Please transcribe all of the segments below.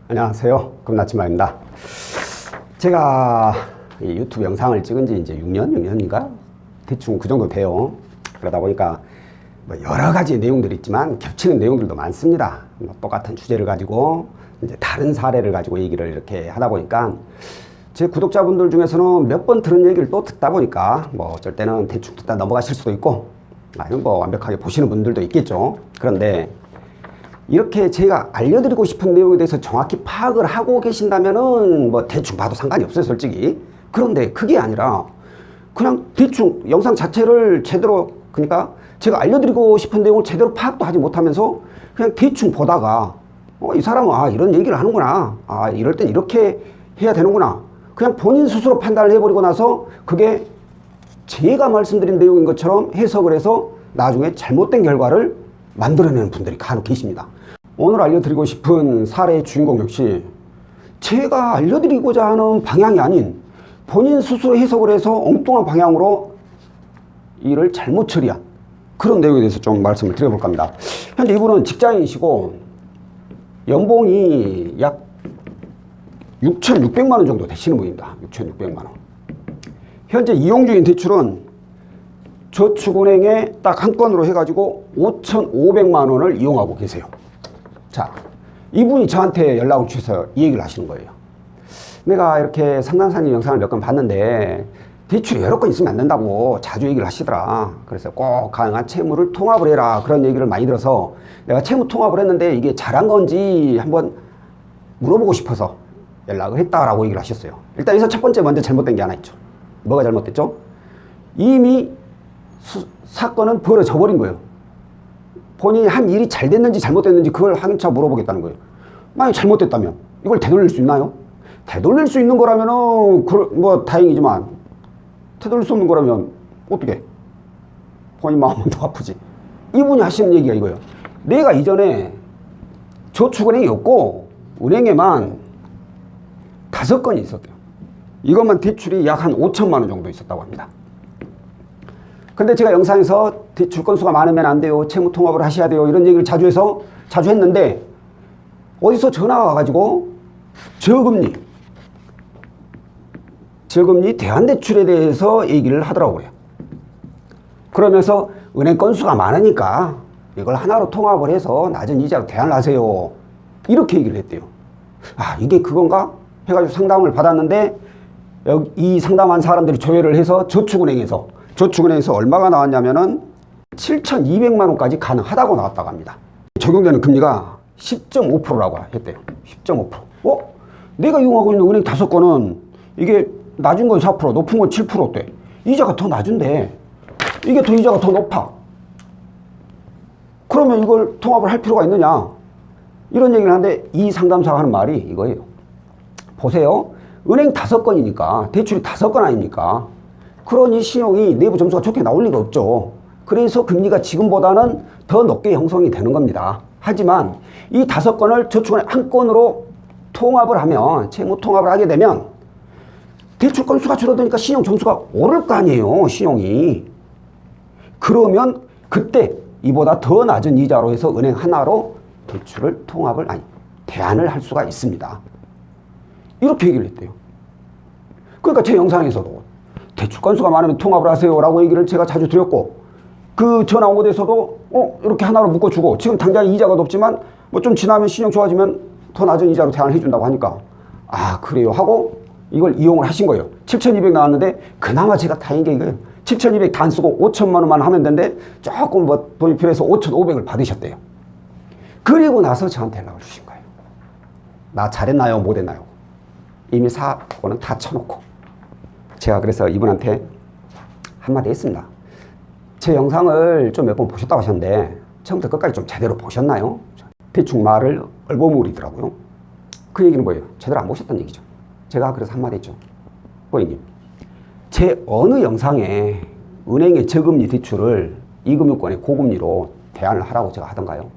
안녕하세요. 금나치마입니다. 제가 이 유튜브 영상을 찍은 지 이제 6년인가? 대충 그 정도 돼요. 그러다 보니까 뭐 여러 가지 내용들이 있지만 겹치는 내용들도 많습니다. 뭐 똑같은 주제를 가지고 이제 다른 사례를 가지고 얘기를 이렇게 하다 보니까 제 구독자분들 중에서는 몇 번 들은 얘기를 또 듣다 보니까 뭐 어쩔 때는 대충 듣다 넘어가실 수도 있고 아니면 뭐 완벽하게 보시는 분들도 있겠죠. 그런데 이렇게 제가 알려드리고 싶은 내용에 대해서 정확히 파악을 하고 계신다면은 뭐 대충 봐도 상관이 없어요, 솔직히. 그런데 그게 아니라 그냥 대충 영상 자체를 제대로, 그러니까 제가 알려드리고 싶은 내용을 제대로 파악도 하지 못하면서 그냥 대충 보다가 이 사람은 이런 얘기를 하는구나, 이럴 땐 이렇게 해야 되는구나, 그냥 본인 스스로 판단을 해버리고 나서 그게 제가 말씀드린 내용인 것처럼 해석을 해서 나중에 잘못된 결과를 만들어내는 분들이 간혹 계십니다. 오늘 알려드리고 싶은 사례의 주인공 역시 제가 알려드리고자 하는 방향이 아닌 본인 스스로 해석을 해서 엉뚱한 방향으로 일을 잘못 처리한 그런 내용에 대해서 좀 말씀을 드려볼까 합니다. 현재 이분은 직장인이시고 연봉이 약 6,600만 원 정도 되시는 분입니다. 6,600만 원. 현재 이용 중인 대출은 저축은행에 딱 한 건으로 해가지고 5,500만 원을 이용하고 계세요. 자, 이분이 저한테 연락을 주셔서 이 얘기를 하시는 거예요. 내가 이렇게 상담사님 영상을 몇 건 봤는데 대출이 여러 건 있으면 안 된다고 자주 얘기를 하시더라. 그래서 꼭 가능한 채무를 통합을 해라, 그런 얘기를 많이 들어서 내가 채무 통합을 했는데 이게 잘한 건지 한번 물어보고 싶어서 연락을 했다라고 얘기를 하셨어요. 일단 여기서 첫 번째 먼저 잘못된 게 하나 있죠. 뭐가 잘못됐죠? 이미 사건은 벌어져 버린 거예요. 본인이 한 일이 잘 됐는지 잘못됐는지 그걸 확인차 물어보겠다는 거예요. 만약 잘못됐다면 이걸 되돌릴 수 있나요? 되돌릴 수 있는 거라면은 뭐 다행이지만 되돌릴 수 없는 거라면 어떻게? 본인 마음은 더 아프지. 이분이 하시는 얘기가 이거예요. 내가 이전에 저축은행이 없고 은행에만 5건이 있었대요. 이것만 대출이 약 한 5천만 원 정도 있었다고 합니다. 근데 제가 영상에서 대출 건수가 많으면 안 돼요, 채무 통합을 하셔야 돼요, 이런 얘기를 자주 했는데 어디서 전화가 와가지고 저금리 대환대출에 대해서 얘기를 하더라고요. 그러면서 은행 건수가 많으니까 이걸 하나로 통합을 해서 낮은 이자로 대환을 하세요, 이렇게 얘기를 했대요. 이게 그건가 해가지고 상담을 받았는데 이 상담한 사람들이 조회를 해서 저축은행에서 얼마가 나왔냐면은 7,200만 원까지 가능하다고 나왔다고 합니다. 적용되는 금리가 10.5%라고 했대요. 10.5%. 내가 이용하고 있는 은행 5건은 이게 낮은 건 4%, 높은 건 7%대. 이자가 더 낮은데 이게 더 이자가 더 높아. 그러면 이걸 통합을 할 필요가 있느냐, 이런 얘기를 하는데 이 상담사가 하는 말이 이거예요. 보세요. 은행 5건이니까 대출이 5건 아닙니까? 그러니 신용이 내부 점수가 좋게 나올 리가 없죠. 그래서 금리가 지금보다는 더 높게 형성이 되는 겁니다. 하지만 이 5건을 저축은행 한 건으로 통합을 하면, 채무 통합을 하게 되면 대출 건수가 줄어드니까 신용 점수가 오를 거 아니에요, 신용이. 그러면 그때 이보다 더 낮은 이자로 해서 은행 하나로 대출을 대안을 할 수가 있습니다. 이렇게 얘기를 했대요. 그러니까 제 영상에서도 대출 건수가 많으면 통합을 하세요 라고 얘기를 제가 자주 드렸고, 그 전화 온 곳에서도 이렇게 하나로 묶어주고, 지금 당장 이자가 높지만 뭐 좀 지나면 신용 좋아지면 더 낮은 이자로 대안을 해준다고 하니까 그래요 하고 이걸 이용을 하신 거예요. 7,200 나왔는데 그나마 제가 다행인 게 이거예요. 7,200 다 안 쓰고 5천만 원만 하면 되는데 조금 뭐 돈이 필요해서 5,500을 받으셨대요. 그리고 나서 저한테 연락을 주신 거예요. 나 잘했나요, 못했나요? 이미 사고는 다 쳐놓고. 제가 그래서 이분한테 한마디 했습니다. 제 영상을 좀 몇 번 보셨다고 하셨는데 처음부터 끝까지 좀 제대로 보셨나요? 대충 말을 얼버무리더라고요. 그 얘기는 뭐예요? 제대로 안 보셨다는 얘기죠. 제가 그래서 한마디 했죠. 고객님, 제 어느 영상에 은행의 저금리 대출을 이금융권의 고금리로 대안을 하라고 제가 하던가요?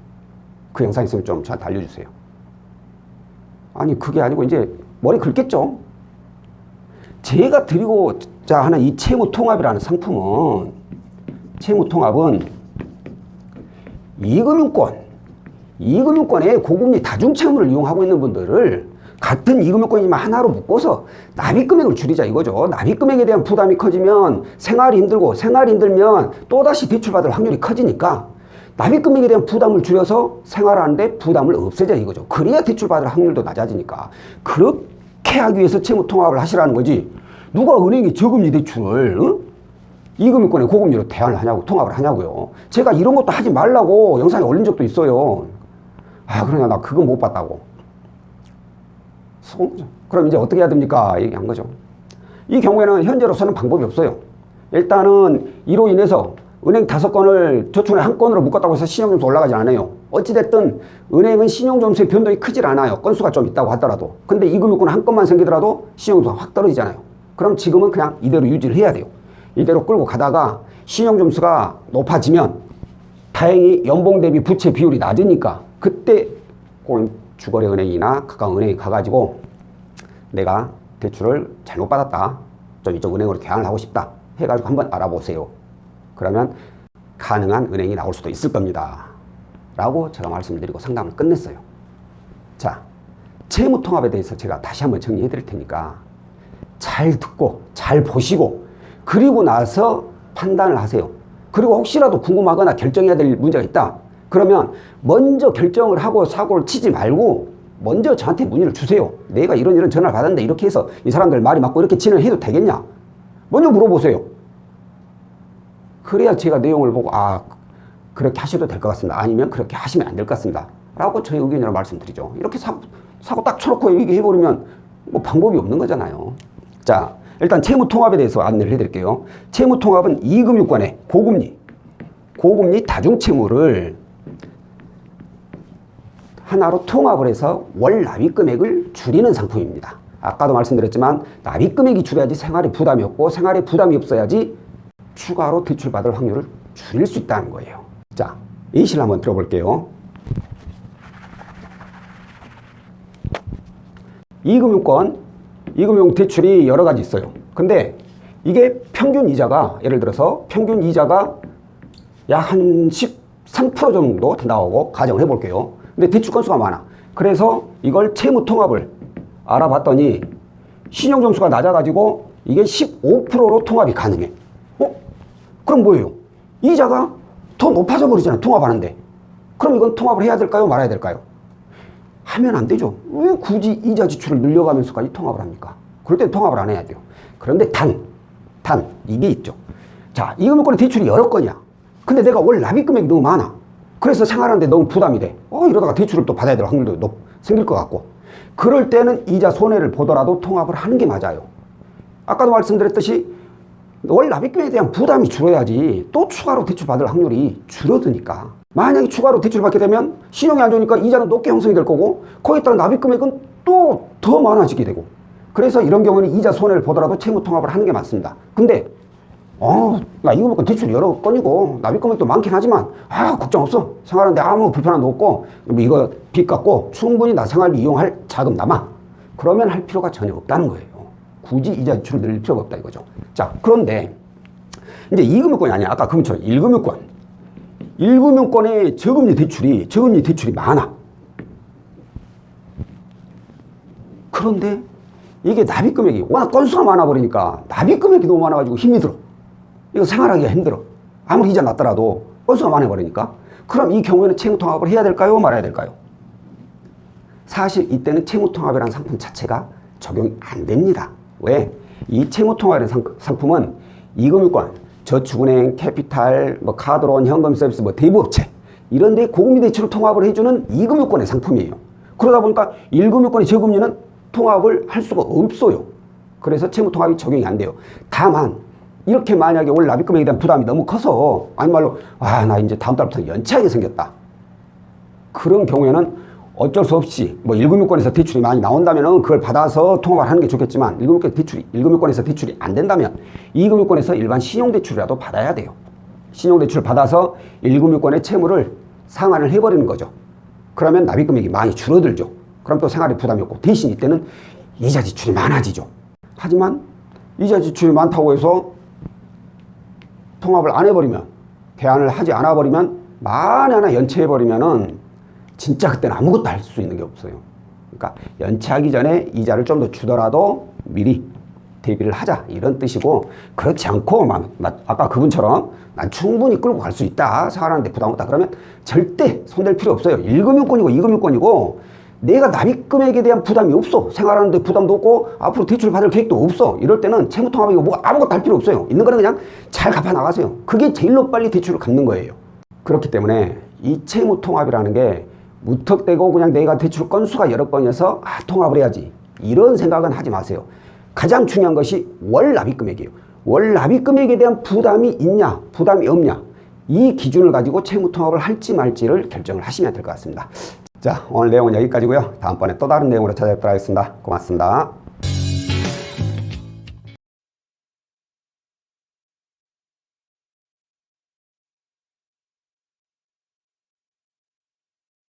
그 영상 있으면 좀 저한테 알려주세요. 아니 그게 아니고 이제 머리 긁겠죠. 제가 드리고자 하는 이 채무통합이라는 상품은, 채무통합은 이금융권, 이금융권에 고금리 다중채무를 이용하고 있는 분들을 같은 이금융권이지만 하나로 묶어서 납입금액을 줄이자 이거죠. 납입금액에 대한 부담이 커지면 생활이 힘들고 생활이 힘들면 또다시 대출받을 확률이 커지니까 납입금액에 대한 부담을 줄여서 생활하는데 부담을 없애자 이거죠. 그래야 대출받을 확률도 낮아지니까. 그렇게 하기 위해서 채무통합을 하시라는 거지. 누가 은행이 저금리 대출을 이금융권에 고금리로 대안을 하냐고, 통합을 하냐고요. 제가 이런 것도 하지 말라고 영상에 올린 적도 있어요. 그러냐, 나 그거 못 봤다고. 그럼 이제 어떻게 해야 됩니까? 얘기한 거죠. 이 경우에는 현재로서는 방법이 없어요. 일단은 이로 인해서 은행 5건을 저축은행 한 건으로 묶었다고 해서 신용점수 올라가지 않아요. 어찌됐든 은행은 신용점수의 변동이 크질 않아요. 건수가 좀 있다고 하더라도. 근데 이금융권 한 건만 생기더라도 신용점수가 확 떨어지잖아요. 그럼 지금은 그냥 이대로 유지를 해야 돼요. 이대로 끌고 가다가 신용점수가 높아지면 다행히 연봉 대비 부채 비율이 낮으니까 그때 주거래 은행이나 가까운 은행에 가가지고 내가 대출을 잘못 받았다. 좀 이쪽 은행으로 개항을 하고 싶다. 해가지고 한번 알아보세요. 그러면 가능한 은행이 나올 수도 있을 겁니다. 라고 제가 말씀을 드리고 상담을 끝냈어요. 자, 채무통합에 대해서 제가 다시 한번 정리해 드릴 테니까 잘 듣고 잘 보시고 그리고 나서 판단을 하세요. 그리고 혹시라도 궁금하거나 결정해야 될 문제가 있다. 그러면 먼저 결정을 하고 사고를 치지 말고 먼저 저한테 문의를 주세요. 내가 이런 전화를 받았는데 이렇게 해서 이 사람들 말이 맞고 이렇게 진행해도 되겠냐? 먼저 물어보세요. 그래야 제가 내용을 보고 그렇게 하셔도 될 것 같습니다. 아니면 그렇게 하시면 안 될 것 같습니다. 라고 저의 의견이라고 말씀드리죠. 이렇게 사고 딱 쳐놓고 얘기해버리면 뭐 방법이 없는 거잖아요. 자, 일단 채무통합에 대해서 안내를 해드릴게요. 채무통합은 이금융권의 고금리 다중채무를 하나로 통합을 해서 월 납입금액을 줄이는 상품입니다. 아까도 말씀드렸지만 납입금액이 줄여야지 생활에 부담이 없고 생활에 부담이 없어야지 추가로 대출받을 확률을 줄일 수 있다는 거예요. 자, 예시를 한번 들어볼게요. 이금융 대출이 여러 가지 있어요. 근데 이게 평균 이자가 예를 들어서 평균 이자가 약 한 13% 정도 나오고 가정을 해볼게요. 근데 대출 건수가 많아. 그래서 이걸 채무통합을 알아봤더니 신용점수가 낮아가지고 이게 15%로 통합이 가능해. 그럼 뭐예요? 이자가 더 높아져 버리잖아요. 통합하는데. 그럼 이건 통합을 해야 될까요? 말아야 될까요? 하면 안 되죠. 왜 굳이 이자 지출을 늘려가면서까지 통합을 합니까? 그럴 땐 통합을 안 해야 돼요. 그런데 이게 있죠. 자, 이금융권의 대출이 여러 건이야. 근데 내가 월 납입금액이 너무 많아. 그래서 생활하는데 너무 부담이 돼. 이러다가 대출을 또 받아야 될 확률도 생길 것 같고. 그럴 때는 이자 손해를 보더라도 통합을 하는 게 맞아요. 아까도 말씀드렸듯이 월 납입금액에 대한 부담이 줄어야지 또 추가로 대출 받을 확률이 줄어드니까. 만약에 추가로 대출 받게 되면 신용이 안 좋으니까 이자는 높게 형성이 될 거고 거기에 따라 납입금액은 또 더 많아지게 되고. 그래서 이런 경우는 이자 손해를 보더라도 채무통합을 하는 게 맞습니다. 근데 나 이금융권 대출 여러 건이고 납입금액도 많긴 하지만 걱정 없어. 생활하는데 아무 불편함도 없고 이거 빚 갚고 충분히 나 생활비 이용할 자금 남아. 그러면 할 필요가 전혀 없다는 거예요. 굳이 이자 지출을 늘릴 필요가 없다 이거죠. 자, 그런데 이제 이금융권이 아니야. 아까 금처럼 1금융권의 저금리 대출이 많아. 그런데 이게 납입금액이 워낙 건수가 많아버리니까 납입금액이 너무 많아가지고 힘이 들어. 이거 생활하기가 힘들어. 아무리 이자 낮더라도 건수가 많아버리니까. 그럼 이 경우에는 채무통합을 해야 될까요? 말아야 될까요? 사실 이때는 채무통합이라는 상품 자체가 적용이 안 됩니다. 왜? 이 채무통합이라는 상품은 이금융권, 저축은행, 캐피탈, 카드론, 현금 서비스, 대부업체 이런 데 고금리 대출을 통합을 해주는 이금융권의 상품이에요. 그러다 보니까 1금융권의 저금리는 통합을 할 수가 없어요. 그래서 채무통합이 적용이 안 돼요. 다만 이렇게 만약에 월 납입금액에 대한 부담이 너무 커서 아니 말로 나 이제 다음 달부터 연체하게 생겼다. 그런 경우에는 어쩔 수 없이 1금융권에서 대출이 많이 나온다면 그걸 받아서 통합을 하는 게 좋겠지만 1금융권에서 대출이 안 된다면 2금융권에서 일반 신용대출이라도 받아야 돼요. 신용대출을 받아서 1금융권의 채무를 상환을 해버리는 거죠. 그러면 납입금액이 많이 줄어들죠. 그럼 또 생활에 부담이 없고 대신 이때는 이자 지출이 많아지죠. 하지만 이자 지출이 많다고 해서 통합을 안 해버리면, 대안을 하지 않아 버리면 만에 하나 연체해버리면은 진짜 그때는 아무것도 할 수 있는 게 없어요. 그러니까 연체하기 전에 이자를 좀 더 주더라도 미리 대비를 하자 이런 뜻이고, 그렇지 않고 아까 그분처럼 난 충분히 끌고 갈 수 있다 생활하는데 부담 없다 그러면 절대 손댈 필요 없어요. 1금융권이고 2금융권이고 내가 납입금액에 대한 부담이 없어. 생활하는데 부담도 없고 앞으로 대출 받을 계획도 없어. 이럴 때는 채무통합이고 뭐 아무것도 할 필요 없어요. 있는 거는 그냥 잘 갚아 나가세요. 그게 제일로 빨리 대출을 갚는 거예요. 그렇기 때문에 이 채무통합이라는 게 무턱대고 그냥 내가 대출 건수가 여러 건이어서 통합을 해야지 이런 생각은 하지 마세요. 가장 중요한 것이 월 납입금액이에요. 월 납입금액에 대한 부담이 있냐 부담이 없냐, 이 기준을 가지고 채무통합을 할지 말지를 결정을 하시면 될 것 같습니다. 자, 오늘 내용은 여기까지고요. 다음번에 또 다른 내용으로 찾아뵙도록 하겠습니다. 고맙습니다.